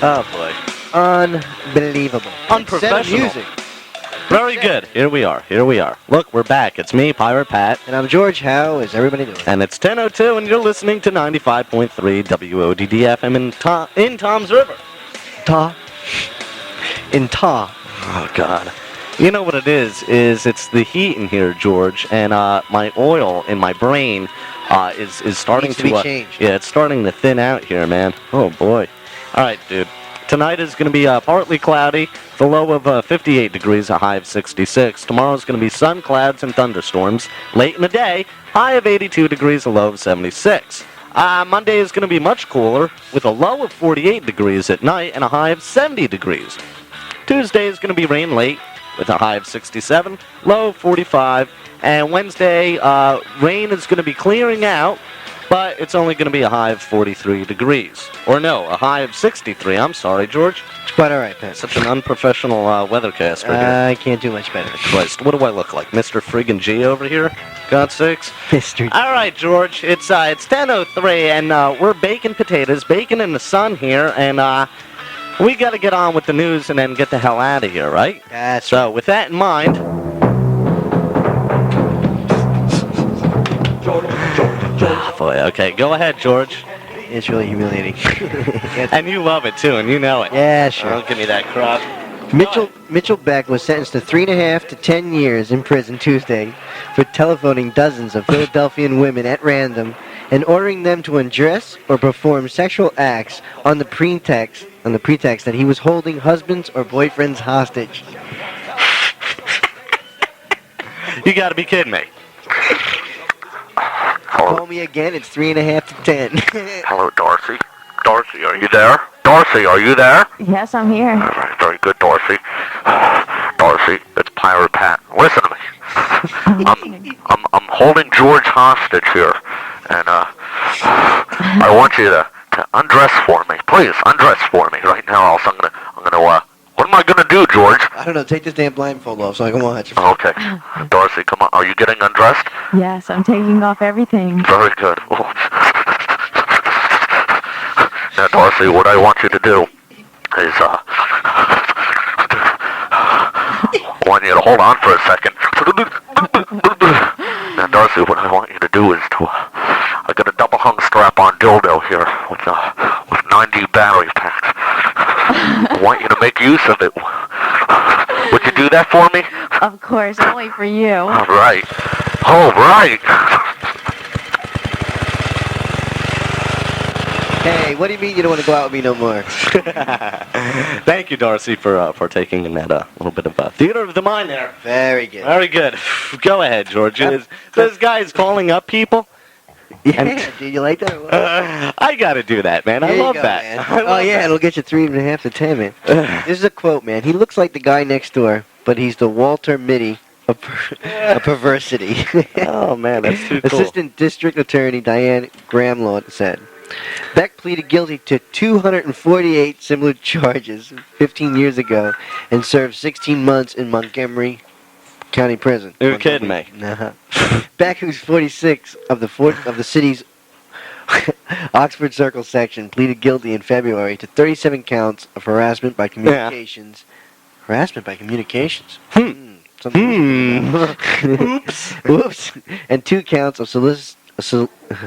Oh, boy. Unbelievable. Unprofessional. Music. Very good. Here we are. Look, we're back. It's me, Pirate Pat. And I'm George. How is everybody doing? And it's 10:02, and you're listening to 95.3 WODD FM in Tom's River. Oh, God. You know what it is it's the heat in here, George, and my oil in my brain is starting Needs to be changed. Yeah, it's starting to thin out here, man. Oh, boy. All right, dude. Tonight is going to be partly cloudy, the low of 58 degrees, a high of 66. Tomorrow's going to be sun, clouds, and thunderstorms. Late in the day, high of 82 degrees, a low of 76. Monday is going to be much cooler, with a low of 48 degrees at night and a high of 70 degrees. Tuesday is going to be rain late, with a high of 67, low of 45. And Wednesday, rain is going to be clearing out, but it's only going to be a high of 43 degrees. Or no, a high of 63. I'm sorry, George. It's quite all right, Pat. Such an unprofessional weathercaster here. I can't do much better. Christ, what do I look like? Mr. Friggin' G over here? God's sakes. Mr. All right, George. It's 10:03, and we're baking potatoes, baking in the sun here, and we got to get on with the news and then get the hell out of here, right? That's So, with that in mind... Oh, boy, okay, go ahead, George. It's really humiliating. And you love it, too, and you know it. Yeah, sure. Don't give me that crap. Mitchell Beck was sentenced to 3.5 to 10 years in prison Tuesday for telephoning dozens of Philadelphian women at random and ordering them to undress or perform sexual acts on the pretext that he was holding husbands or boyfriends hostage. You gotta be kidding me. Call me again, it's 3.5 to 10. Hello, Darcy. Darcy, are you there? Darcy, are you there? Yes, I'm here. All right, very good, Darcy. Darcy, it's Pirate Pat. Listen to me. I'm holding George hostage here, and I want you to undress for me. Please, undress for me right now. Else I'm gonna what am I gonna do, George? I don't know, take this damn blindfold off so I can watch. Okay, Darcy, come on. Are you getting undressed? Yes, I'm taking off everything. Very good. Oh. Now, Darcy, what I want you to do is, I want you to hold on for a second. Now, Darcy, what I want you to do is I got a double-hung strap-on dildo here with 90 battery packs. I want you to make use of it. Would you do that for me? Of course, only for you. All right. All right. Hey, what do you mean you don't want to go out with me no more? Thank you, Darcy, for partaking in that little bit of theater of the mind there. Very good. Very good. Go ahead, George. This guy is calling up people. Yeah, do you like that? I gotta do that, man. I love that. Man. Oh, yeah, it'll get you 3.5 to 10, man. This is a quote, man. He looks like the guy next door, but he's the Walter Mitty of perversity. Oh, man, that's too cool. Assistant District Attorney Diane Gramlaw said. Beck pleaded guilty to 248 similar charges 15 years ago and served 16 months in Montgomery County Prison. You're kidding me. Uh-huh. Beck, who's 46 of the city's Oxford Circle section, pleaded guilty in February to 37 counts of harassment by communications. Yeah. Harassment by communications. Oops. Whoops. And 2 counts of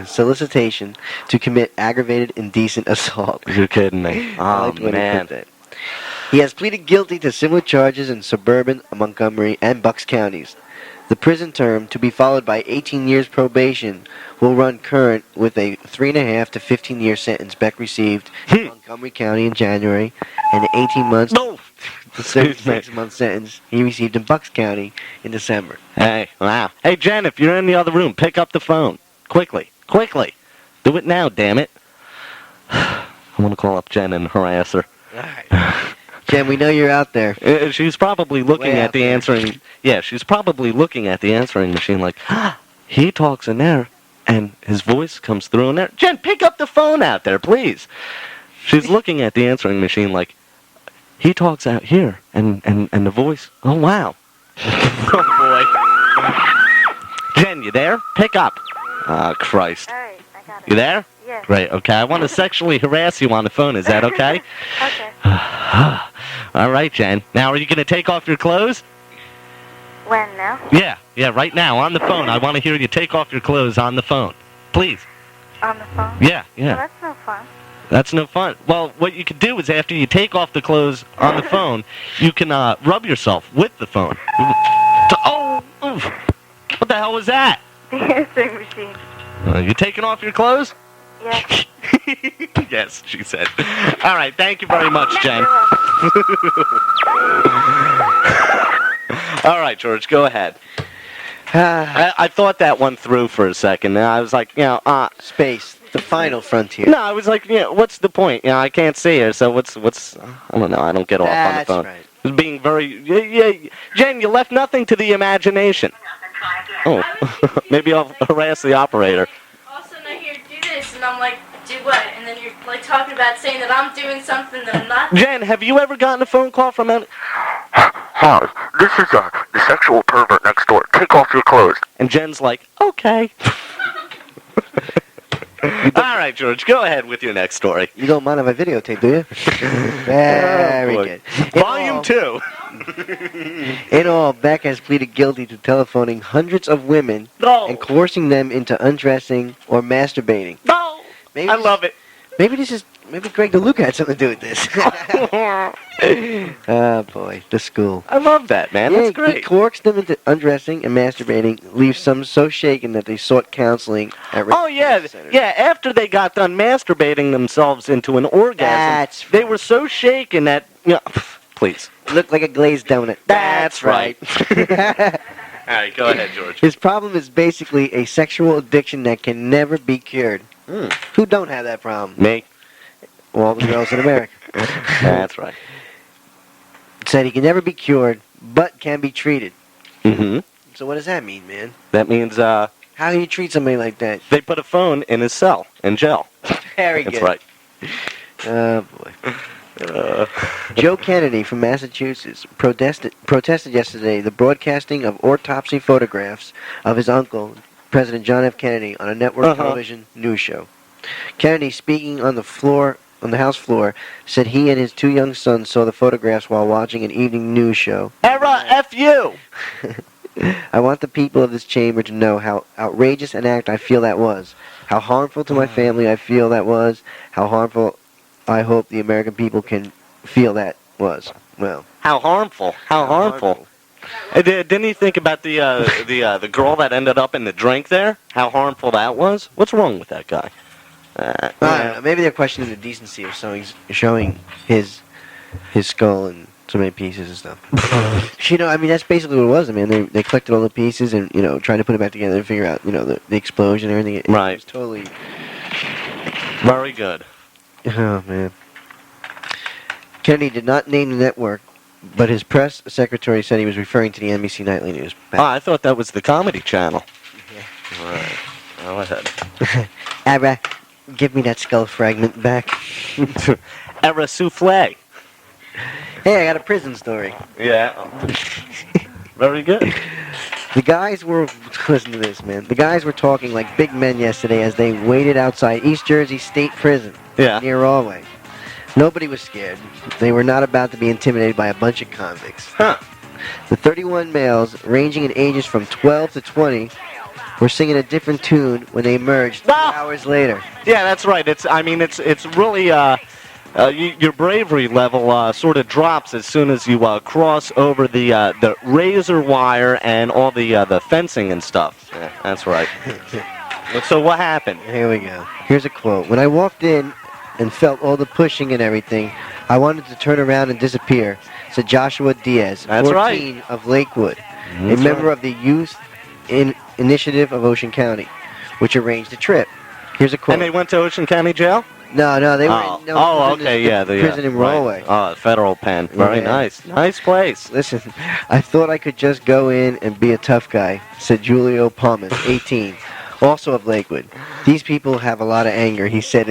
solicitation to commit aggravated indecent assault. You're kidding me. Oh, man. He has pleaded guilty to similar charges in suburban Montgomery and Bucks counties. The prison term, to be followed by 18 years probation, will run current with a 3.5 to 15-year sentence Beck received in Montgomery County in January, and 18 months to 6-month sentence he received in Bucks County in December. Hey, wow. Hey, Jen, if you're in the other room, pick up the phone. Quickly. Do it now, damn it. I want to call up Jen and harass her. All right. Jen, we know you're out there. She's probably looking at the answering... Yeah, she's probably looking at the answering machine like, he talks in there, and his voice comes through in there. Jen, pick up the phone out there, please. She's looking at the answering machine like, he talks out here, and the voice... Oh, wow. Oh, boy. Jen, you there? Pick up. Oh, Christ. All right, I got it. You there? Yeah. Yes. Great, okay. I want to sexually harass you on the phone. Is that okay? Okay. All right, Jen. Now, are you going to take off your clothes? When now? Yeah, right now, on the phone. I want to hear you take off your clothes on the phone. Please. On the phone? Yeah. Well, that's no fun. That's no fun. Well, what you could do is after you take off the clothes on the phone, you can rub yourself with the phone. Oh! Oof. What the hell was that? The answering machine. You taking off your clothes? Yes. Yes, she said. All right, thank you very much, Jen. You're welcome. All right, George, go ahead. I thought that one through for a second, and I was like, Space, the final frontier. no, I was like, what's the point? I can't see her, so what's, I don't know, I don't get off on the That's phone. right. It was being very, Jen, you left nothing to the imagination. Oh, maybe I'll harass the operator. All of a sudden I hear do this, and I'm like, do what? And then you're like talking about saying that I'm doing something that I'm not. Jen, have you ever gotten a phone call from any... Hi, this is the sexual pervert next door. Take off your clothes. And Jen's like, okay. All right, George, go ahead with your next story. You don't mind if I videotape, do you? Very boy. good. Volume 2. In all, Beck has pleaded guilty to telephoning hundreds of women No. and coercing them into undressing or masturbating. No. Maybe I this- love it. Maybe Greg DeLuca had something to do with this. Oh boy, the school. I love that, man. Yeah, That's he great. coerced them into undressing and masturbating, leaves some so shaken that they sought counseling at Oh, yeah. centers. Yeah, after they got done masturbating themselves into an orgasm, That's they were so shaken that... please. Looked like a glazed donut. That's right. All right, go ahead, George. His problem is basically a sexual addiction that can never be cured. Who don't have that problem? Me? Well, all the girls in America. That's right. Said he can never be cured, but can be treated. Mm-hmm. So what does that mean, man? That means How do you treat somebody like that? they put a phone in his cell in jail. Very That's good. right. Oh, boy. Joe Kennedy from Massachusetts protested yesterday the broadcasting of autopsy photographs of his uncle, President John F. Kennedy, on a network television news show. Kennedy, speaking on the House floor, said he and his 2 young sons saw the photographs while watching an evening news show. Era, F you! I want the people of this chamber to know how outrageous an act I feel that was, how harmful to my family I feel that was, how harmful I hope the American people can feel that was. Well, How harmful. How harmful. Didn't he think about the girl that ended up in the drink there? How harmful that was? What's wrong with that guy? I don't know. Maybe they're questioning the decency of showing his skull in so many pieces and stuff. I mean, that's basically what it was. I mean, they collected all the pieces and, trying to put it back together and figure out, the explosion and everything. It Right. was totally... Very good. Oh, man. Kennedy did not name the network, but his press secretary said he was referring to the NBC Nightly News. Oh, I thought that was the Comedy Channel. Yeah. All right. Go ahead. Abra, give me that skull fragment back. Era souffle. Hey, I got a prison story. Yeah. Very good. The guys were, listen to this, man. The guys were talking like big men yesterday as they waited outside East Jersey State Prison Yeah. near Rahway. Nobody was scared. They were not about to be intimidated by a bunch of convicts. Huh. The 31 males, ranging in ages from 12 to 20, were singing a different tune when they emerged 2 hours later. Yeah, that's right. It's really your bravery level sort of drops as soon as you cross over the razor wire and all the fencing and stuff. Yeah, that's right. So what happened? Here we go. Here's a quote. When I walked in and felt all the pushing and everything, I wanted to turn around and disappear, said Joshua Diaz, That's 14 of Lakewood, a member of the Youth Initiative of Ocean County, which arranged the trip. Here's a quote. And they went to Ocean County Jail? No, they were Oh, in, no, okay, yeah. The prison in Rahway. Oh, federal pen. Very Yeah. nice. Nice place. Listen, I thought I could just go in and be a tough guy, said Julio Palmas, 18, also of Lakewood. These people have a lot of anger, he said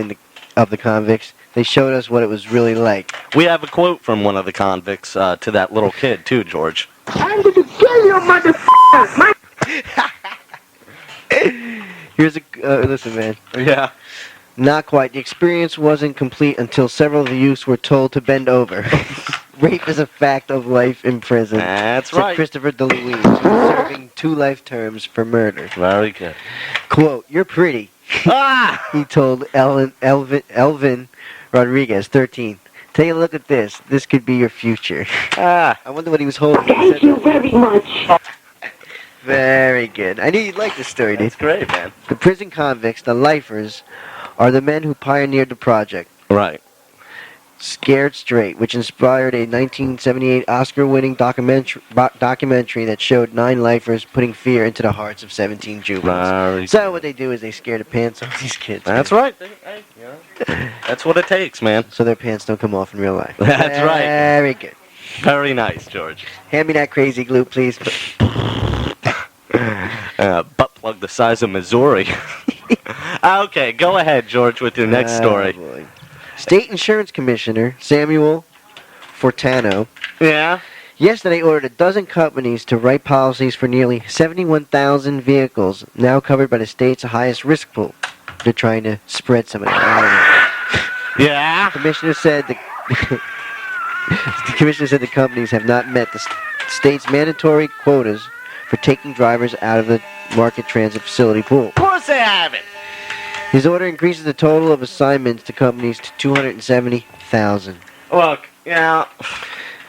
of the convicts. They showed us what it was really like. We have a quote from one of the convicts to that little kid, too, George. I'm going to kill you, motherfucker! Here's a, listen, man. Yeah. Not quite. The experience wasn't complete until several of the youths were told to bend over. Rape is a fact of life in prison. That's said right. Christopher DeLuise, who was serving 2 life terms for murder. Very good. Quote, "You're pretty," Ah! he told Elvin Rodriguez, 13. "Take a look at this. This could be your future." Ah! I wonder what he was holding. Thank you very much. Very good. I knew you'd like this story, dude. That's great, man. The prison convicts, the lifers, are the men who pioneered the project. Right. Scared Straight, which inspired a 1978 Oscar-winning documentary that showed 9 lifers putting fear into the hearts of 17 juveniles. Very So what they do is they scare the pants off these kids. That's man. right. That's what it takes, man. So their pants don't come off in real life. That's right. Very good. Very nice, George. Hand me that crazy glue, please. Butt plug the size of Missouri. Okay, go ahead, George, with your next story. Boy. State Insurance Commissioner Samuel Fortano Yeah? yesterday ordered a dozen companies to write policies for nearly 71,000 vehicles now covered by the state's highest risk pool. They're trying to spread some of that. Yeah? The commissioner said the companies have not met the state's mandatory quotas for taking drivers out of the market transit facility pool. Of course they haven't. His order increases the total of assignments to companies to 270,000. Look, yeah.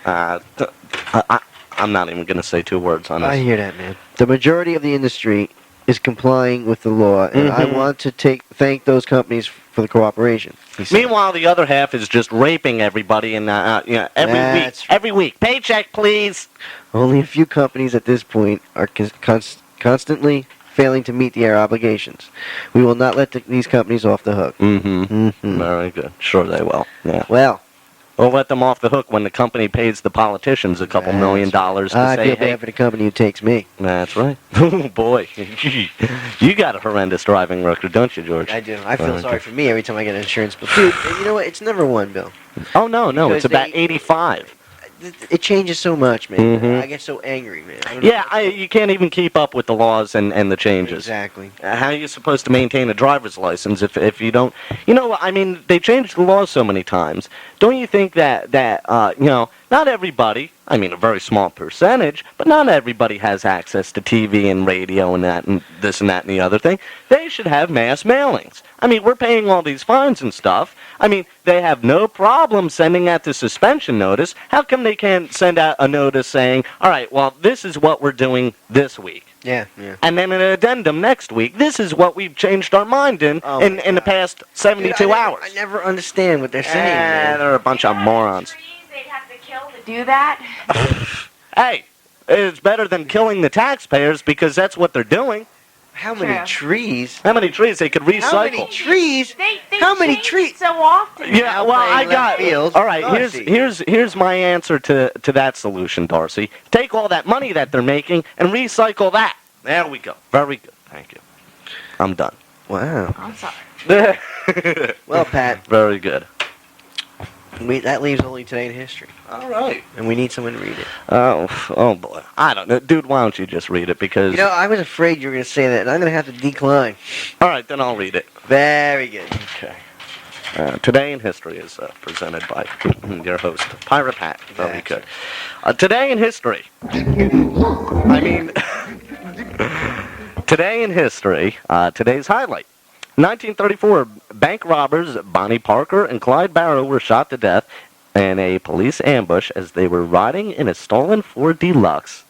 I'm not even going to say 2 words on I this. hear that, man. The majority of the industry is complying with the law, and I want to thank those companies for the cooperation. he said. Meanwhile, the other half is just raping everybody, and That's every week, paycheck, please. Only a few companies at this point are constantly failing to meet their obligations. We will not let these companies off the hook. Mm-hmm. Very good. Sure they will. Yeah. Well, We'll let them off the hook when the company pays the politicians a couple $1 million to I say, feel hey. bad for the company who takes me. That's right. Oh, boy. You got a horrendous driving record, don't you, George? I do. I feel Okay. sorry for me every time I get an insurance bill. Dude, you know what? It's never one, Bill. Oh, no, Because it's about they- 85. It changes so much, man. Mhm. I get so angry, man. I don't know Yeah, what's you can't even keep up with the laws and the going- changes. Exactly. How are you supposed to maintain a driver's license if you don't? You know, I mean, they changed the laws so many times. Don't you think that not everybody, I mean, a very small percentage, but not everybody has access to TV and radio and that and this and that and the other thing. They should have mass mailings. I mean, we're paying all these fines and stuff. I mean, they have no problem sending out the suspension notice. How come they can't send out a notice saying, all right, well, this is what we're doing this week? Yeah. And then an addendum next week. This is what we've changed our mind in Oh in my the God. past 72 hours. I never understand what they're saying, man. They're a bunch of morons. They'd have to kill to do that. Hey, it's better than killing the taxpayers because that's what they're doing. How many True. trees? How many trees they could recycle? How many trees? They How many change trees? it so often. Yeah, well, Outplaying I left got. field. All right, Darcy. here's my answer to that solution, Darcy. Take all that money that they're making and recycle that. There we go. Very good. Thank you. I'm done. Wow. I'm sorry. Well, Pat, Very good. that leaves only today in history, All right. and we need someone to read it. Oh boy. I don't know, dude. Why don't you just read it? Because You know, I was afraid you were going to say that, and I'm going to have to decline. all right, then I'll read it. Very good. Okay. Today in History is presented by your host, Pirate Pat. Very good. Today in History. I mean, today in history, today's highlight. 1934, bank robbers Bonnie Parker and Clyde Barrow were shot to death in a police ambush as they were riding in a stolen Ford Deluxe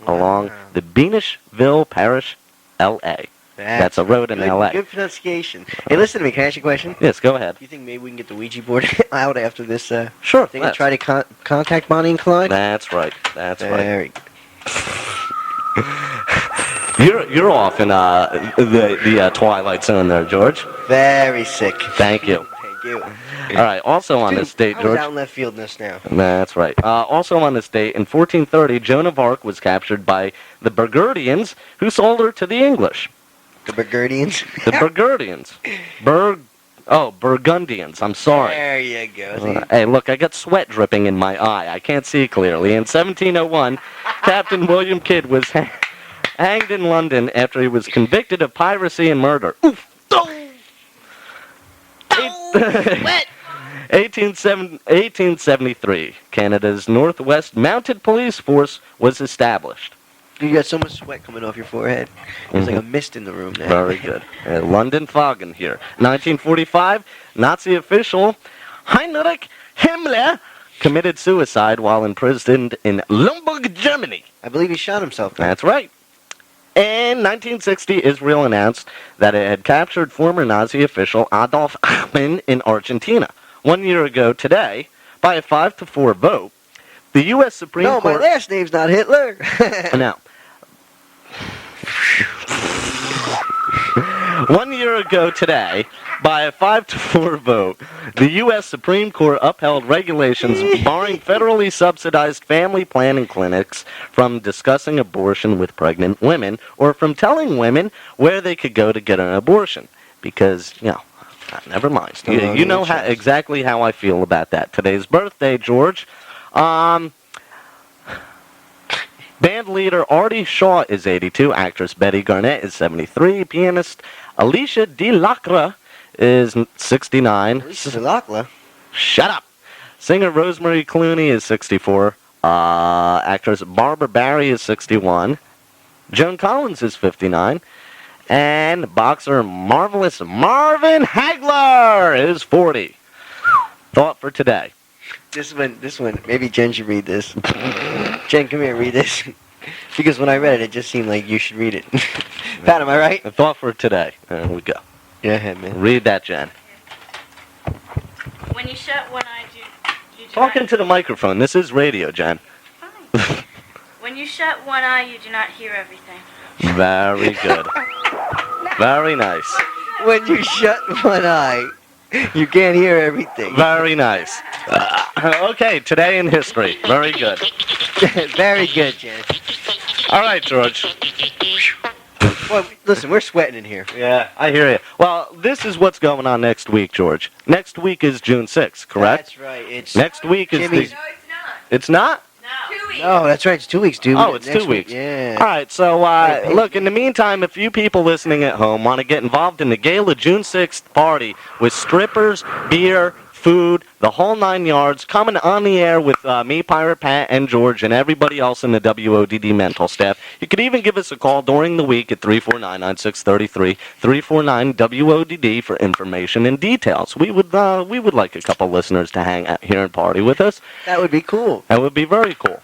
along the Beanishville Parish, L.A. That's a road in good, L.A. Good pronunciation. Hey, listen to me. Can I ask you a question? Yes, go ahead. Do you think maybe we can get the Ouija board out after this Sure. thing and try to contact Bonnie and Clyde? That's right. That's right. Very good. You're off in the Twilight Zone there, George. Very sick. Thank you. Thank you. All right. Also on this date, I was George. out in left field this now. That's right. Also on this date, in 1430, Joan of Arc was captured by the Burgundians, who sold her to the English. The Burgundians. The Burgundians. Burgundians. I'm sorry. There you go. Hey, look, I got sweat dripping in my eye. I can't see clearly. In 1701, Captain William Kidd was hanged in London after he was convicted of piracy and murder. Oof. Oh. Sweat. 1873, Canada's Northwest Mounted Police Force was established. You got so much sweat coming off your forehead. There's like a mist in the room now. Very good. London fogging here. 1945, Nazi official Heinrich Himmler committed suicide while imprisoned in Limburg, Germany. I believe he shot himself. That's right. In 1960, Israel announced that it had captured former Nazi official Adolf Eichmann in Argentina. 1 year ago today, by a 5-4 vote, the U.S. Supreme No, Court... my last name's not Hitler. Now, 1 year ago today, by a 5-4 vote, the U.S. Supreme Court upheld regulations barring federally subsidized family planning clinics from discussing abortion with pregnant women or from telling women where they could go to get an abortion. Because, never mind. You know exactly how I feel about that. Today's birthday, George. Band leader Artie Shaw is 82. Actress Betty Garnett is 73. Pianist Alicia DeLacre is 69. Alicia DeLacre? Shut up. Singer Rosemary Clooney is 64. Actress Barbara Barry is 61. Joan Collins is 59. And boxer Marvelous Marvin Hagler is 40. Thought for today. This one. Maybe Jen should read this. Jen, come here, read this. Because when I read it just seemed like you should read it. Pat, am I right? A thought for today. There we go. Yeah, ahead, man. Read that, Jen. When you shut one eye, you do Talking not... to the microphone. This is radio, Jen. Fine. When you shut one eye, you do not hear everything. Very good. Very nice. When you shut one eye, you can't hear everything. Very nice. Okay, today in history. Very good. Very good, Jen. All right, George. Well, listen, we're sweating in here. Yeah, I hear you. Well, this is what's going on next week, George. Next week is June 6th, correct? That's right. It's Next week is Jimmy's- the... No, it's not. It's not? No. 2 weeks. No, that's right. It's 2 weeks, dude. Oh, it's Next 2 weeks. Yeah. All right, so look, in the meantime, if you people listening at home want to get involved in the Gala June 6th party with strippers, beer, food, the whole 9 yards, coming on the air with me, Pirate Pat, and George, and everybody else in the WODD mental staff. You could even give us a call during the week at 349-9633, 349-WODD for information and details. We would like a couple listeners to hang out here and party with us. That would be cool. That would be very cool.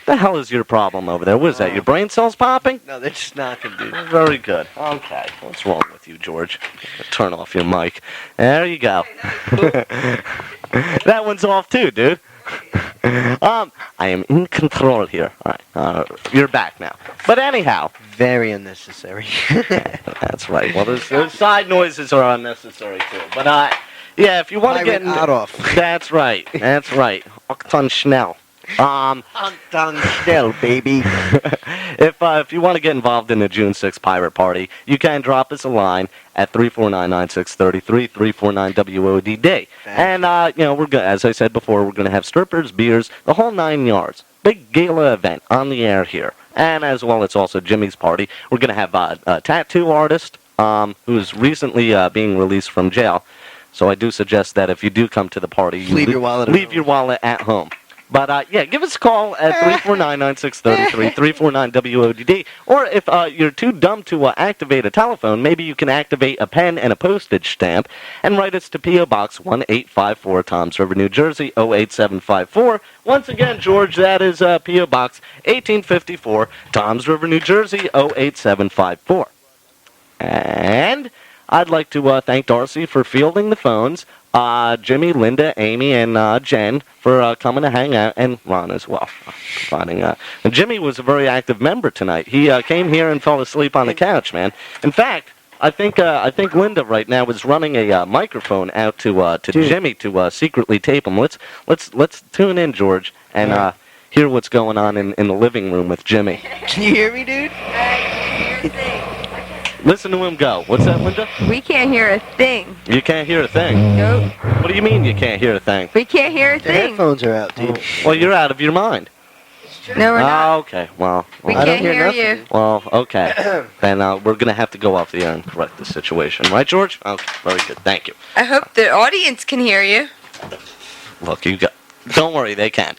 The hell is your problem over there? What is that, your brain cells popping? No, they're just knocking, dude. Very good. Okay. What's wrong with you, George? Turn off your mic. There you go. That one's off too, dude. I am in control here. All right. You're back now. But anyhow. Very unnecessary. That's right. Well, those side noises are unnecessary too. But yeah, if you want to get in, Adolf. That's right. That's right. Octon Schnell. Anton Schnell, baby. If you want to get involved in the June 6th pirate party, you can drop us a line at 349-9633, 349-WODD. And we're going, as I said before, we're going to have strippers, beers, the whole 9 yards. Big gala event on the air here. And as well, it's also Jimmy's party. We're going to have a tattoo artist who's recently being released from jail. So I do suggest that if you do come to the party, you leave your wallet at home. But, yeah, give us a call at 349-9633, 349-WODD. Or if you're too dumb to activate a telephone, maybe you can activate a pen and a postage stamp and write us to P.O. Box 1854, Toms River, New Jersey, 08754. Once again, George, that is P.O. Box 1854, Toms River, New Jersey, 08754. And I'd like to thank Darcy for fielding the phones. Jimmy, Linda, Amy, and Jen for coming to hang out, and Ron as well. And Jimmy was a very active member tonight. He came here and fell asleep on the couch, man. In fact, I think Linda right now is running a microphone out to Jimmy to secretly tape him. Let's tune in, George, and hear what's going on in the living room with Jimmy. Can you hear me, dude? Listen to him go. What's that, Linda? We can't hear a thing. You can't hear a thing. Nope. What do you mean you can't hear a thing? We can't hear a The thing. headphones are out, dude. Well, you're out of your mind. No, we're not. Okay, well, We I don't can't hear hear nothing. you. well, okay. Then we're gonna have to go off the air and correct the situation, right, George? Okay, very good. Thank you. I hope the audience can hear you. Look, you got. Don't worry, they can.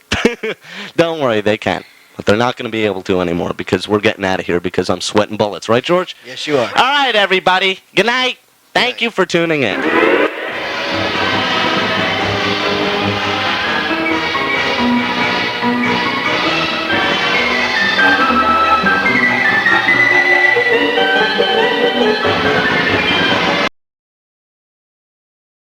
Don't worry, they can. But they're not gonna be able to anymore because we're getting out of here because I'm sweating bullets, right, George? Yes, you are. All right, everybody. Good night. Thank you for tuning in.